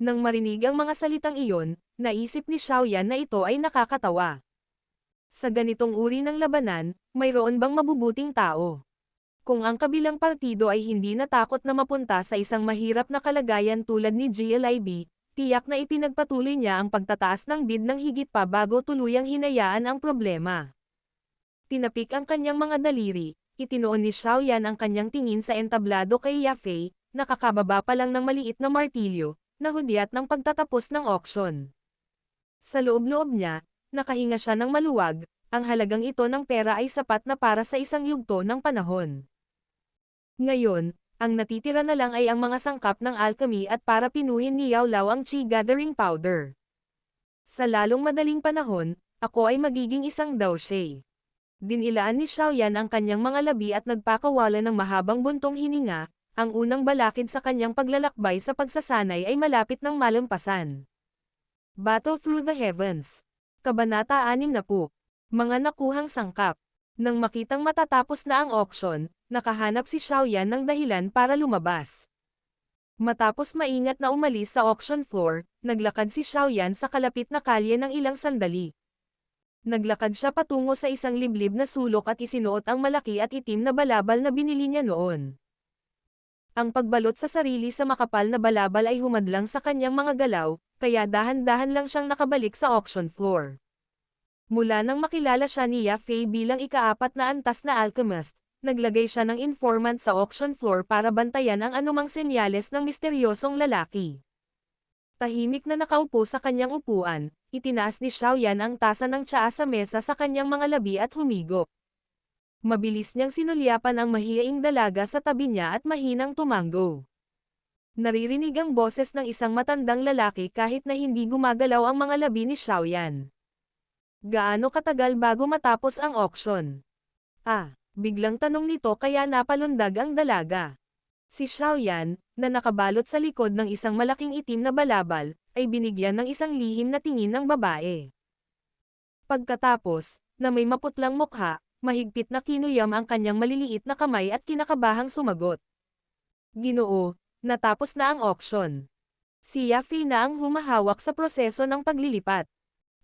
Nang marinig ang mga salitang iyon, naisip ni Xiaoyan na ito ay nakakatawa. Sa ganitong uri ng labanan, mayroon bang mabubuting tao? Kung ang kabilang partido ay hindi natakot na mapunta sa isang mahirap na kalagayan tulad ni GLIB, tiyak na ipinagpatuloy niya ang pagtataas ng bid ng higit pa bago tuluyang hinayaan ang problema. Tinapik ang kanyang mga daliri. Itinuon ni Xiaoyan ang kanyang tingin sa entablado kay Yafei, nakakababa pa lang ng maliit na martilyo, na hudyat ng pagtatapos ng auction. Sa loob-loob niya, nakahinga siya ng maluwag, ang halagang ito ng pera ay sapat na para sa isang yugto ng panahon. Ngayon, ang natitira na lang ay ang mga sangkap ng alchemy at para pinuhin ni Yao Lao ang Qi Gathering Powder. Sa lalong madaling panahon, ako ay magiging isang daoshe. Dinilaan ni Xiaoyan ang kanyang mga labi at nagpakawala ng mahabang buntong hininga, ang unang balakid sa kanyang paglalakbay sa pagsasanay ay malapit ng malampasan. Battle Through the Heavens. Kabanata 60. Mga nakuhang sangkap. Nang makitang matatapos na ang auction, nakahanap si Xiaoyan ng dahilan para lumabas. Matapos maingat na umalis sa auction floor, naglakad si Xiaoyan sa kalapit na kalye ng ilang sandali. Naglakad siya patungo sa isang liblib na sulok at isinuot ang malaki at itim na balabal na binili niya noon. Ang pagbalot sa sarili sa makapal na balabal ay humadlang sa kanyang mga galaw, kaya dahan-dahan lang siyang nakabalik sa auction floor. Mula nang makilala siya ni Yafei bilang ika-4 na antas na alchemist, naglagay siya ng informant sa auction floor para bantayan ang anumang senyales ng misteryosong lalaki. Tahimik na nakaupo sa kanyang upuan, itinaas ni Xiaoyan ang tasa ng tsaa sa mesa sa kanyang mga labi at humigop. Mabilis niyang sinulyapan ang mahiyaing dalaga sa tabi niya at mahinang tumanggo. Naririnig ang boses ng isang matandang lalaki kahit na hindi gumagalaw ang mga labi ni Xiaoyan. Gaano katagal bago matapos ang auction? Biglang tanong nito kaya napalundag ang dalaga. Si Xiaoyan, na nakabalot sa likod ng isang malaking itim na balabal, ay binigyan ng isang lihim na tingin ng babae. Pagkatapos, na may maputlang mukha, mahigpit na kinuyam ang kanyang maliliit na kamay at kinakabahang sumagot. Ginoo, natapos na ang auction. Si Yafei na ang humahawak sa proseso ng paglilipat.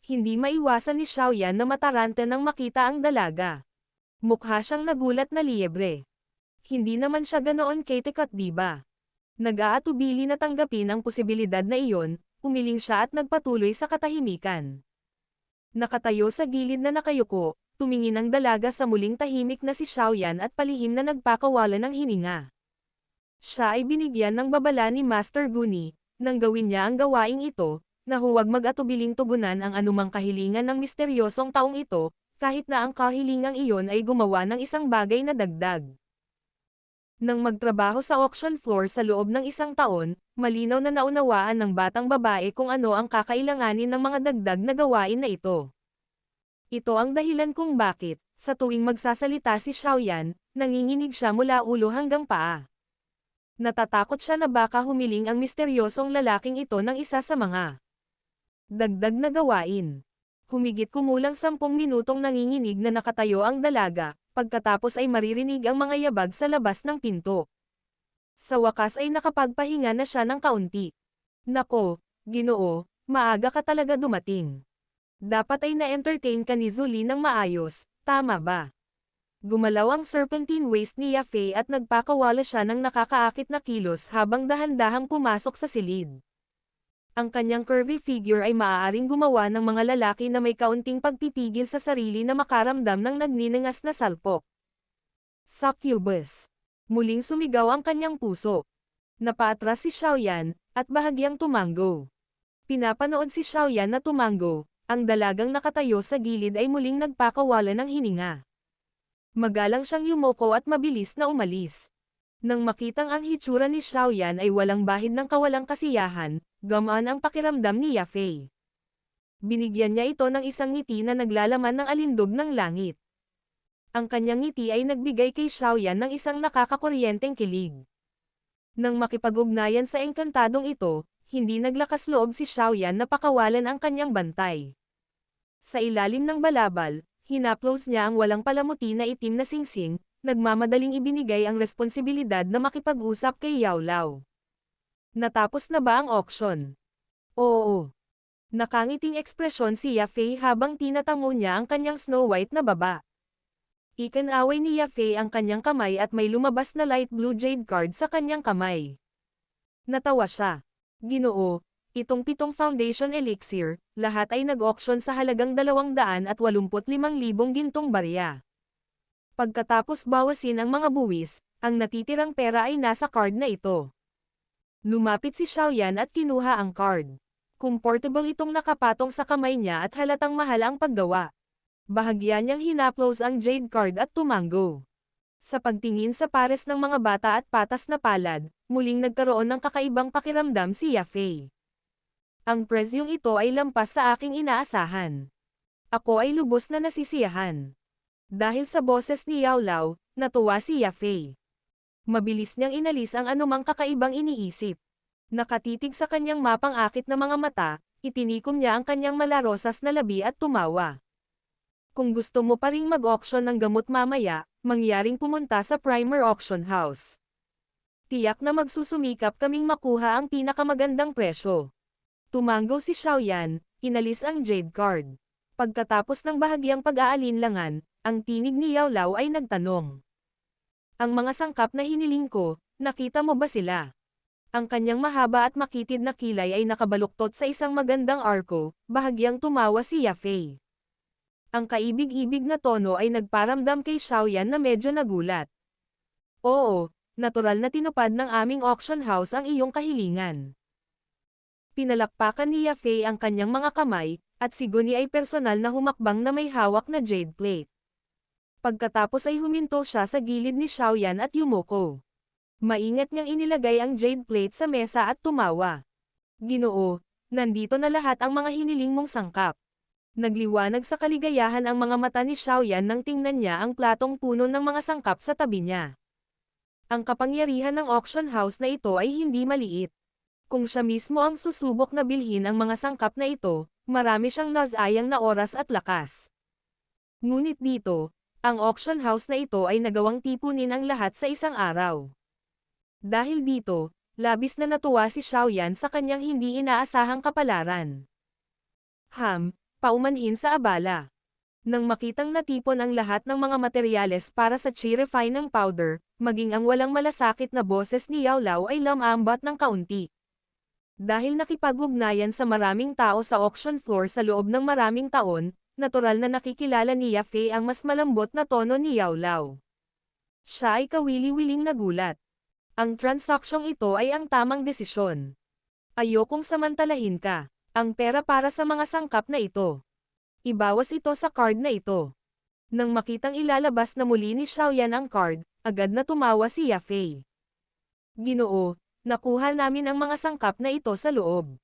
Hindi maiwasan ni Xiaoyan na mataranta nang makita ang dalaga. Mukha siyang nagulat na liebre. Hindi naman siya ganoon katikat, diba? Nag-aatubili na tanggapin ang posibilidad na iyon, umiling siya at nagpatuloy sa katahimikan. Nakatayo sa gilid na nakayuko, tumingin ang dalaga sa muling tahimik na si Xiaoyan at palihim na nagpakawala ng hininga. Siya ay binigyan ng babala ni Master Guni, nang gawin niya ang gawaing ito, na huwag mag-atubiling tugunan ang anumang kahilingan ng misteryosong taong ito, kahit na ang kahilingang iyon ay gumawa ng isang bagay na dagdag. Nang magtrabaho sa auction floor sa loob ng isang taon, malinaw na naunawaan ng batang babae kung ano ang kakailanganin ng mga dagdag na gawain na ito. Ito ang dahilan kung bakit, sa tuwing magsasalita si Xiaoyan, nanginginig siya mula ulo hanggang paa. Natatakot siya na baka humiling ang misteryosong lalaking ito ng isa sa mga dagdag na gawain. Humigit kumulang 10 minutong nanginginig na nakatayo ang dalaga, pagkatapos ay maririnig ang mga yabag sa labas ng pinto. Sa wakas ay nakapagpahinga na siya ng kaunti. Nako, Ginoo, maaga ka talaga dumating. Dapat ay na-entertain ka ni Zuli ng maayos, tama ba? Gumalaw ang serpentine waist ni Yafei at nagpakawala siya ng nakakaakit na kilos habang dahan-dahang pumasok sa silid. Ang kanyang curvy figure ay maaaring gumawa ng mga lalaki na may kaunting pagpipigil sa sarili na makaramdam ng nagniningas na salpok. Succubus. Muling sumigaw ang kanyang puso. Napaatras si Xiaoyan, at bahagyang tumango. Pinapanood si Xiaoyan na tumango, ang dalagang nakatayo sa gilid ay muling nagpakawala ng hininga. Magalang siyang yumoko at mabilis na umalis. Nang makitang ang hitsura ni Xiaoyan ay walang bahid ng kawalang kasiyahan, gamaan ang pakiramdam ni Yafei. Binigyan niya ito ng isang ngiti na naglalaman ng alindog ng langit. Ang kanyang ngiti ay nagbigay kay Xiaoyan ng isang nakakakuryenteng kilig. Nang makipag-ugnayan sa engkantadong ito, hindi naglakas loob si Xiaoyan na pakawalan ang kanyang bantay. Sa ilalim ng balabal, hinaplos niya ang walang palamuti na itim na singsing, nagmamadaling ibinigay ang responsibilidad na makipag-usap kay Yao Lao. Natapos na ba ang auction? Oo. Nakangiting ekspresyon si Yafei habang tinatango niya ang kanyang Snow White na baba. Ikinaway ni Yafei ang kanyang kamay at may lumabas na light blue jade card sa kanyang kamay. Natawa siya. Ginoo, itong 7 foundation elixir, lahat ay nag-auction sa halagang 285,000 gintong barya. Pagkatapos bawasin ang mga buwis, ang natitirang pera ay nasa card na ito. Lumapit si Xiaoyan at kinuha ang card. Comfortable itong nakapatong sa kamay niya at halatang mahal ang paggawa. Bahagya niyang hinaplos ang jade card at tumango. Sa pagtingin sa pares ng mga bata at patas na palad, muling nagkaroon ng kakaibang pakiramdam si Yafei. Ang presyong ito ay lampas sa aking inaasahan. Ako ay lubos na nasisiyahan. Dahil sa boses ni Yao Lao, natuwa si Yafei. Mabilis niyang inalis ang anumang kakaibang iniisip. Nakatitig sa kanyang mapang-akit na mga mata, itinikom niya ang kanyang malarosas na labi at tumawa. Kung gusto mo pa ring mag-auction ng gamot mamaya, mangyaring pumunta sa Primer Auction House. Tiyak na magsusumikap kaming makuha ang pinakamagandang presyo. Tumango si Xiaoyan, inalis ang jade card. Pagkatapos ng bahagyang pag-aalinlangan, ang tinig ni Yao Lao ay nagtanong. Ang mga sangkap na hiniling ko, nakita mo ba sila? Ang kanyang mahaba at makitid na kilay ay nakabaluktot sa isang magandang arko, bahagyang tumawa si Yafei. Ang kaibig-ibig na tono ay nagparamdam kay Xiaoyan na medyo nagulat. Oo, natural na tinupad ng aming auction house ang iyong kahilingan. Pinalakpakan ni Yafei ang kanyang mga kamay, at si Guni ay personal na humakbang na may hawak na jade plate. Pagkatapos ay huminto siya sa gilid ni Xiaoyan at yumoko. Maingat niyang inilagay ang jade plate sa mesa at tumawa. Ginoo, nandito na lahat ang mga hiniling mong sangkap. Nagliwanag sa kaligayahan ang mga mata ni Xiaoyan nang tingnan niya ang platong puno ng mga sangkap sa tabi niya. Ang kapangyarihan ng auction house na ito ay hindi maliit. Kung siya mismo ang susubok na bilhin ang mga sangkap na ito, marami siyang nasayang na oras at lakas. Ngunit dito, ang auction house na ito ay nagawang tipunin ang lahat sa isang araw. Dahil dito, labis na natuwa si Xiaoyan sa kanyang hindi inaasahang kapalaran. Paumanhin sa abala. Nang makitang natipon ang lahat ng mga materyales para sa chi-refine ng powder, maging ang walang malasakit na boses ni Yao Lao ay lamambat ng kaunti. Dahil nakipag-ugnayan sa maraming tao sa auction floor sa loob ng maraming taon, natural na nakikilala ni Yafei ang mas malambot na tono ni Yao Lao. Siya ay kawili-wiling nagulat. Ang transaksyong ito ay ang tamang desisyon. Ayokong samantalahin ka. Ang pera para sa mga sangkap na ito. Ibawas ito sa card na ito. Nang makitang ilalabas na muli ni Xiaoyan ang card, agad na tumawa si Yafei. Ginoo, nakuha namin ang mga sangkap na ito sa loob.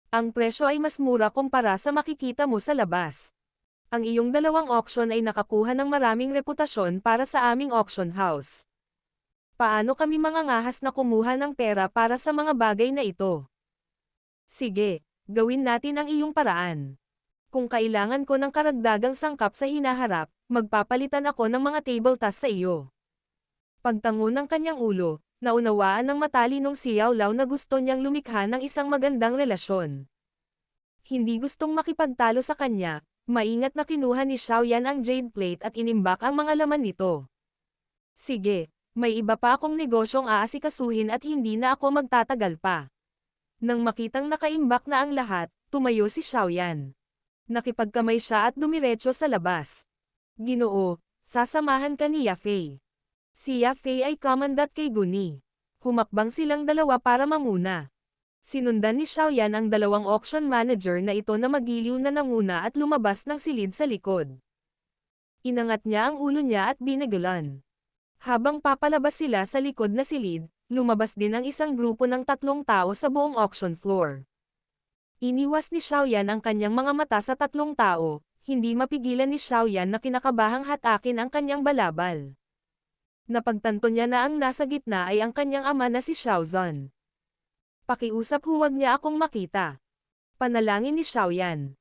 Ang presyo ay mas mura kumpara sa makikita mo sa labas. Ang iyong dalawang auction ay nakakuha ng maraming reputasyon para sa aming auction house. Paano kami mangangahas na kumuha ng pera para sa mga bagay na ito? Sige, gawin natin ang iyong paraan. Kung kailangan ko ng karagdagang sangkap sa hinaharap, magpapalitan ako ng mga table tasks sa iyo. Pagtango ng kanyang ulo, naunawaan ng matalinong si Yao Lao na gusto niyang lumikha ng isang magandang relasyon. Hindi gustong makipagtalo sa kanya, maingat na kinuha ni Xiaoyan ang jade plate at inimbak ang mga laman nito. Sige, may iba pa akong negosyong aasikasuhin at hindi na ako magtatagal pa. Nang makitang nakaimbak na ang lahat, tumayo si Xiaoyan. Nakipagkamay siya at dumiretso sa labas. Ginoo, sasamahan ka ni Yafei. Si Yafei ay commandant kay Guni. Humakbang silang dalawa para manguna. Sinundan ni Xiaoyan ang dalawang auction manager na ito na magiliw na nanguna at lumabas ng silid sa likod. Inangat niya ang ulo niya at binigulan. Habang papalabas sila sa likod na silid, lumabas din ang isang grupo ng 3 tao sa buong auction floor. Iniwas ni Xiaoyan ang kanyang mga mata sa 3 tao, hindi mapigilan ni Xiaoyan na kinakabahang hatakin ang kanyang balabal. Napagtanto niya na ang nasa gitna ay ang kanyang ama na si Xiaozan. Pakiusap huwag niya akong makita. Panalangin ni Xiaoyan.